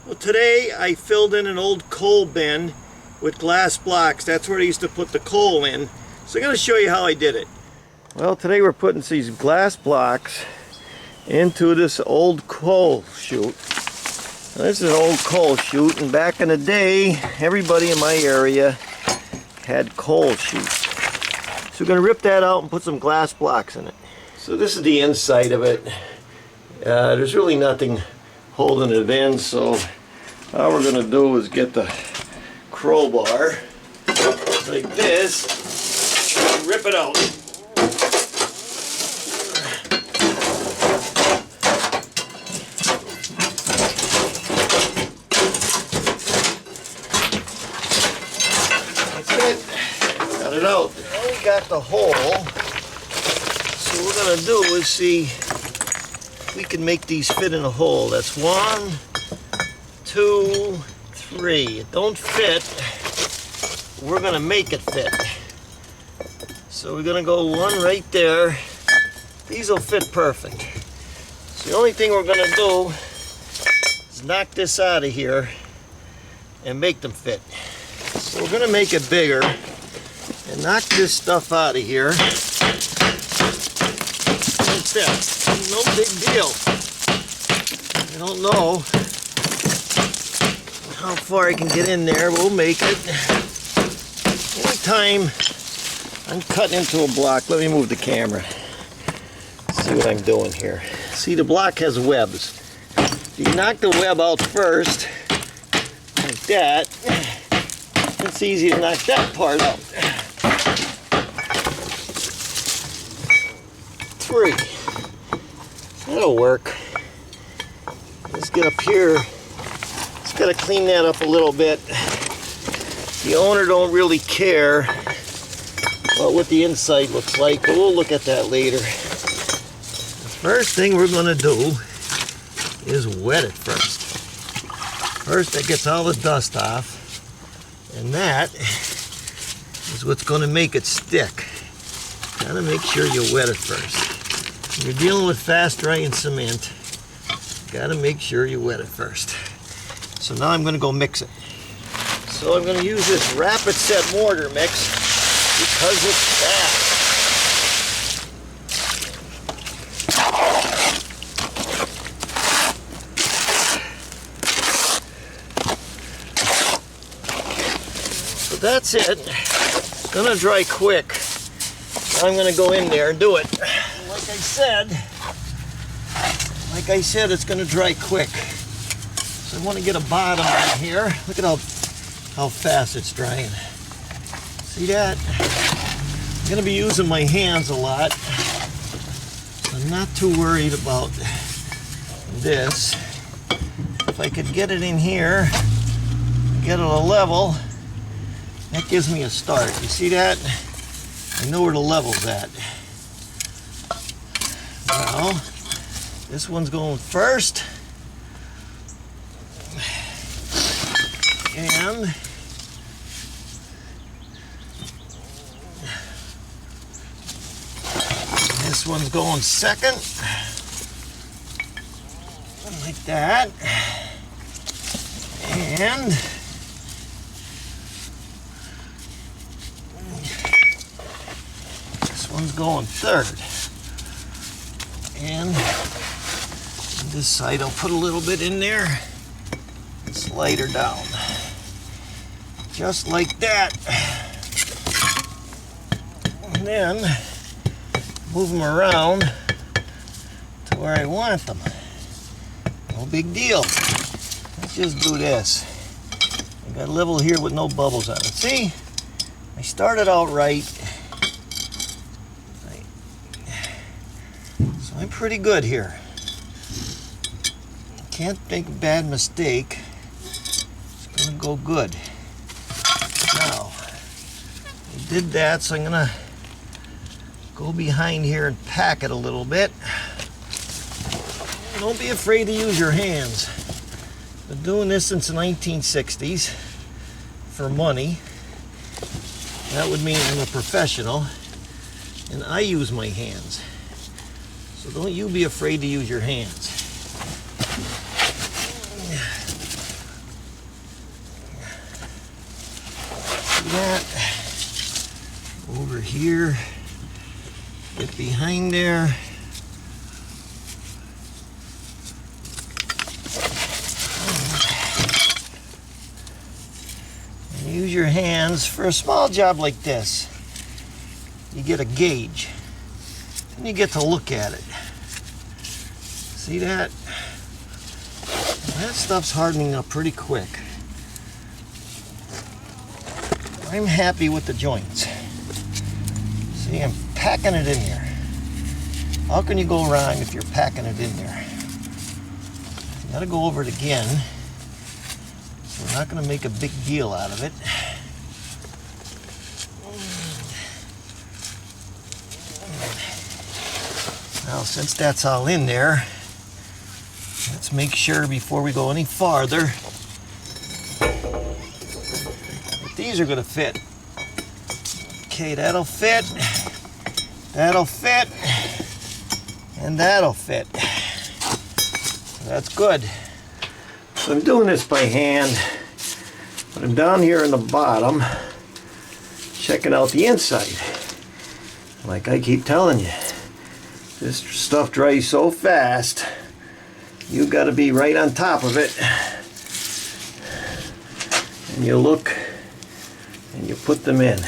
Well, today I filled in an old coal bin with glass blocks. That's where I used to put the coal in. So I'm going to show you how I did it. Well, today we're putting these glass blocks into this old coal chute. Now, this is an old coal chute, and back in the day, everybody in my area had coal chutes. So we're going to rip that out and put some glass blocks in it. So this is the inside of it. There's really nothing holding it in, so all we're going to do is get the crowbar like this and rip it out. That's it. Got it out. Now we got the hole. So what we're going to do is see if we can make these fit in a hole. That's 1, 2, 3. It don't fit. We're going to make it fit. So we're going to go one right there. These will fit perfect. So the only thing we're going to do is knock this out of here and make them fit. So we're going to make it bigger and knock this stuff out of here. Like that. No big deal. I don't know how far I can get in there. We'll make it. Anytime I'm cutting into a block, let me move the camera. See what I'm doing here. See, the block has webs. You knock the web out first, like that. It's easy to knock that part out. 3. That'll work. Let's get up here. Just gotta clean that up a little bit. The owner don't really care about what the inside looks like, but we'll look at that later. The first thing we're gonna do is wet it first. First, that gets all the dust off, and that is what's gonna make it stick. Gotta make sure you wet it first. When you're dealing with fast drying cement, gotta make sure you wet it first. So now I'm gonna go mix it. So I'm gonna use this rapid set mortar mix because it's fast. So that's it. It's gonna dry quick. Now I'm gonna go in there and do it. Like I said, it's going to dry quick. So I want to get a bottom on here. Look at how fast it's drying. See that? I'm going to be using my hands a lot. I'm not too worried about this. If I could get it in here, get it a level, that gives me a start. You see that? I know where the level's at. Well, this one's going first, and this one's going second, like that, and this one's going third. And this side, I'll put a little bit in there and slide her down. Just like that. And then move them around to where I want them. No big deal. Let's just do this. I got a level here with no bubbles on it. See? I started out right. I'm pretty good here. Can't make a bad mistake. It's gonna go good. Now, I did that, so I'm gonna go behind here and pack it a little bit. Don't be afraid to use your hands. Been doing this since the 1960s for money. That would mean I'm a professional, and I use my hands. So don't you be afraid to use your hands. that? Over here. Get behind there. And use your hands for a small job like this. You get a gauge. And you get to look at it. See that? That stuff's hardening up pretty quick. I'm happy with the joints. See, I'm packing it in there. How can you go wrong if you're packing it in there? You gotta go over it again. So we're not gonna make a big deal out of it. Now, since that's all in there, let's make sure before we go any farther that these are going to fit. Okay, that'll fit, and that'll fit. That's good. So I'm doing this by hand, but I'm down here in the bottom checking out the inside. Like I keep telling you, this stuff dries so fast, you got to be right on top of it. And you look and you put them in.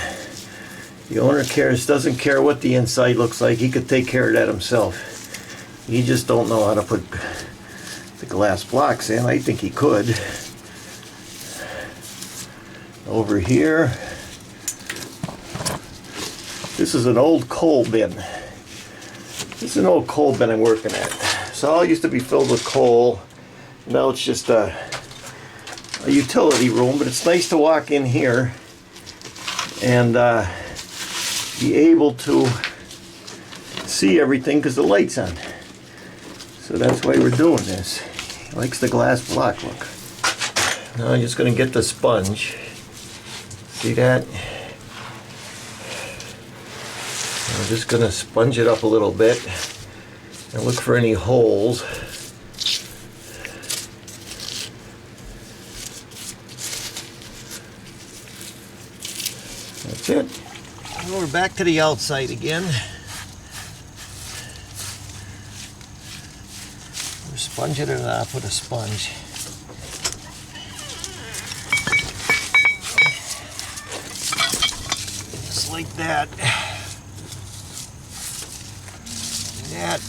The owner doesn't care what the inside looks like. He could take care of that himself. He just don't know how to put the glass blocks in. I think he could. Over here, this is an old coal bin. This is an old coal bin I'm working at. So all used to be filled with coal. Now it's just a utility room, but it's nice to walk in here and be able to see everything because the light's on. So that's why we're doing this. He likes the glass block look. Now I'm just going to get the sponge. See that? I'm just going to sponge it up a little bit and look for any holes. That's it. And we're back to the outside again. We're sponging it off with a sponge. Just like that. That.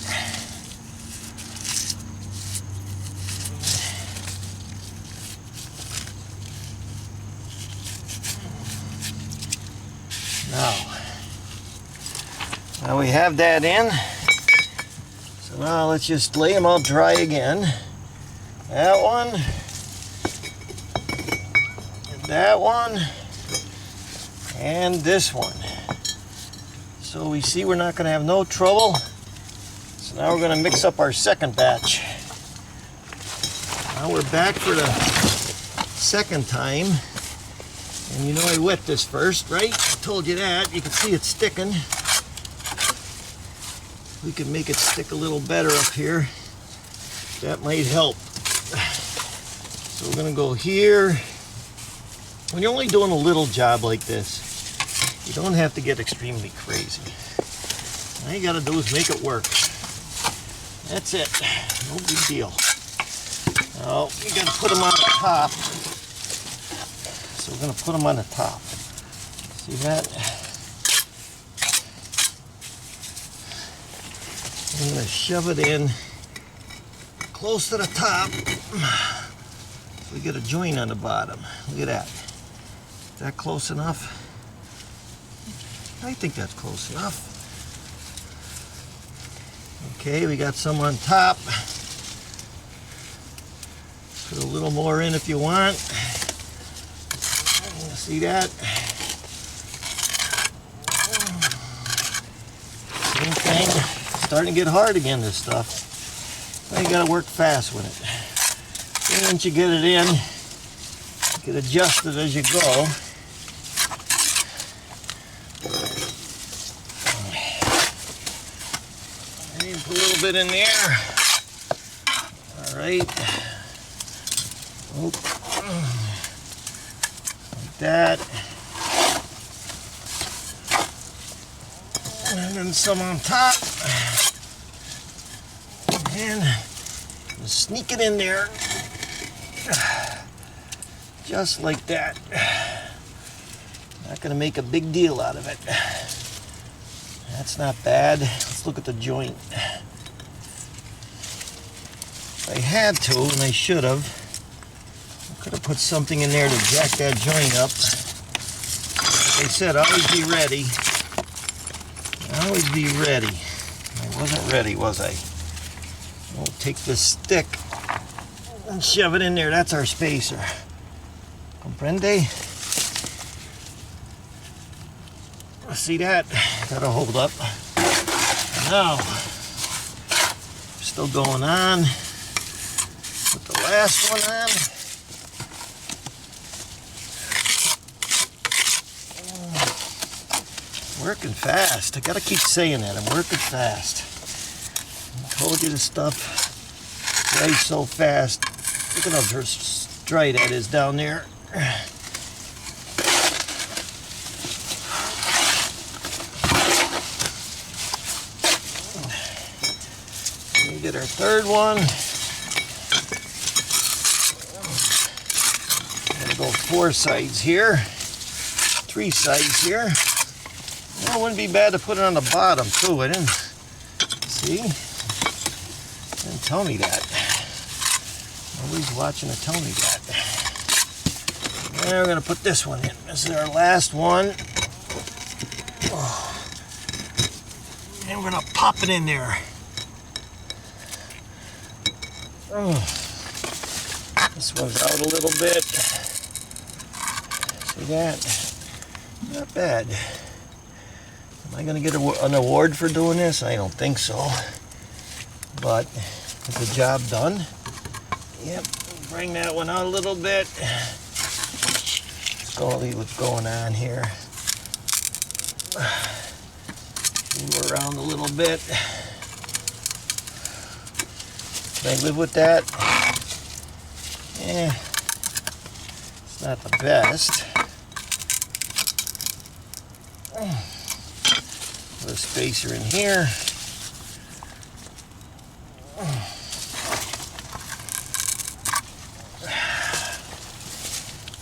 Now we have that in. So now let's just lay them out dry again. That one. And that one. And this one. So we see we're not going to have no trouble. So now we're going to mix up our second batch. Now we're back for the second time. And you know I wet this first, right? I told you that. You can see it's sticking. We can make it stick a little better up here. That might help. So we're going to go here. When you're only doing a little job like this, you don't have to get extremely crazy. All you got to do is make it work. That's it. No big deal. Now, you got to put them on the top. So we're going to put them on the top. See that? I'm going to shove it in close to the top. We get a joint on the bottom. Look at that. Is that close enough? I think that's close enough. Okay, we got some on top. Put a little more in if you want. See that? Same thing. Starting to get hard again, this stuff. Now you gotta work fast with it. And once you get it in, you can adjust it as you go. And put a little bit in there. All right. Like that. And then some on top. And sneak it in there. Just like that. Not going to make a big deal out of it. That's not bad. Let's look at the joint. I had to, and I should have. I could have put something in there to jack that joint up. Like I said, always be ready. Always be ready. I wasn't ready, was I? We'll take this stick and shove it in there. That's our spacer. Comprende? See that? That'll hold up. Now, still going on. Put the last one on. Working fast. I gotta keep saying that. I'm working fast. I told you this stuff dries so fast. Look at how dry that is down there. We get our third one. Gotta go 4 sides here. 3 sides here. Well, it wouldn't be bad to put it on the bottom too. I didn't see. Didn't tell me that. Nobody's watching to tell me that. And we're gonna put this one in. This is our last one. And we're gonna pop it in there. This one's out a little bit. See that? Not bad. Am I going to get an award for doing this? I don't think so. But it's a job done. Yep. Bring that one out a little bit. Let's go see what's going on here. Move around a little bit. Can I live with that? Yeah. It's not the best. Put a spacer in here.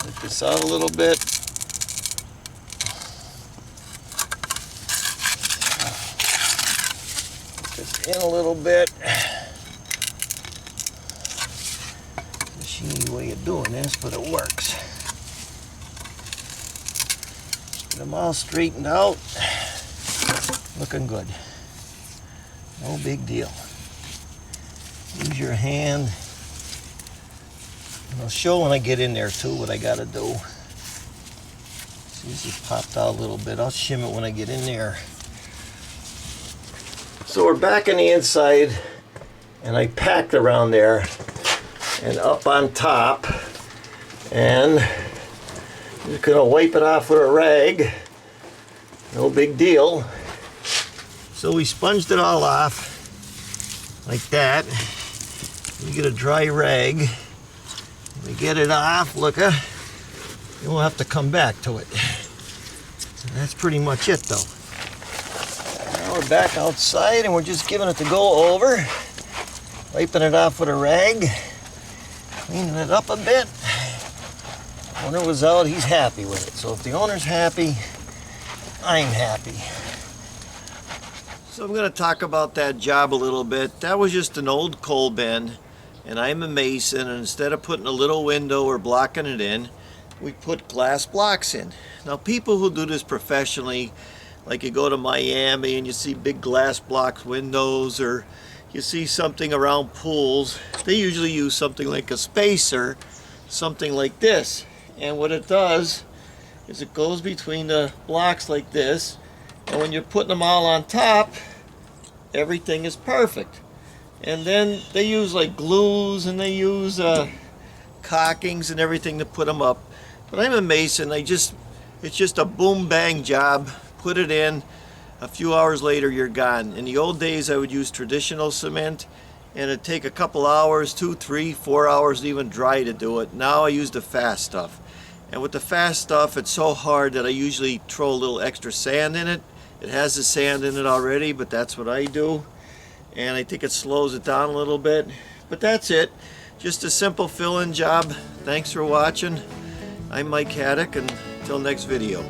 Let this out a little bit. Put this in a little bit. Machine way of doing this, but it works. Get them all straightened out. Looking good. No big deal. Use your hand. And I'll show when I get in there too what I gotta do. See, this just popped out a little bit. I'll shim it when I get in there. So we're back on the inside, and I packed around there and up on top, and just gonna wipe it off with a rag. No big deal. So we sponged it all off like that. We get a dry rag. We get it off, look, then we'll have to come back to it. And that's pretty much it though. Now we're back outside and we're just giving it the go over. Wiping it off with a rag. Cleaning it up a bit. Owner was out, he's happy with it. So if the owner's happy, I'm happy. So I'm going to talk about that job a little bit. That was just an old coal bin, and I'm a mason, and instead of putting a little window or blocking it in, we put glass blocks in. Now people who do this professionally, like you go to Miami and you see big glass block windows, or you see something around pools, they usually use something like a spacer, something like this. And what it does is it goes between the blocks like this, and when you're putting them all on top, everything is perfect. And then they use like glues, and they use caulkings and everything to put them up. But I'm a mason. It's just a boom bang job. Put it in, a few hours later you're gone. In the old days I would use traditional cement, and it'd take a couple hours, 2, 3, 4 hours to even dry to do it. Now I use the fast stuff. And with the fast stuff, it's so hard that I usually throw a little extra sand in it, It has the sand in it already, but that's what I do. And I think it slows it down a little bit. But that's it. Just a simple fill-in job. Thanks for watching. I'm Mike Haduck, and until next video.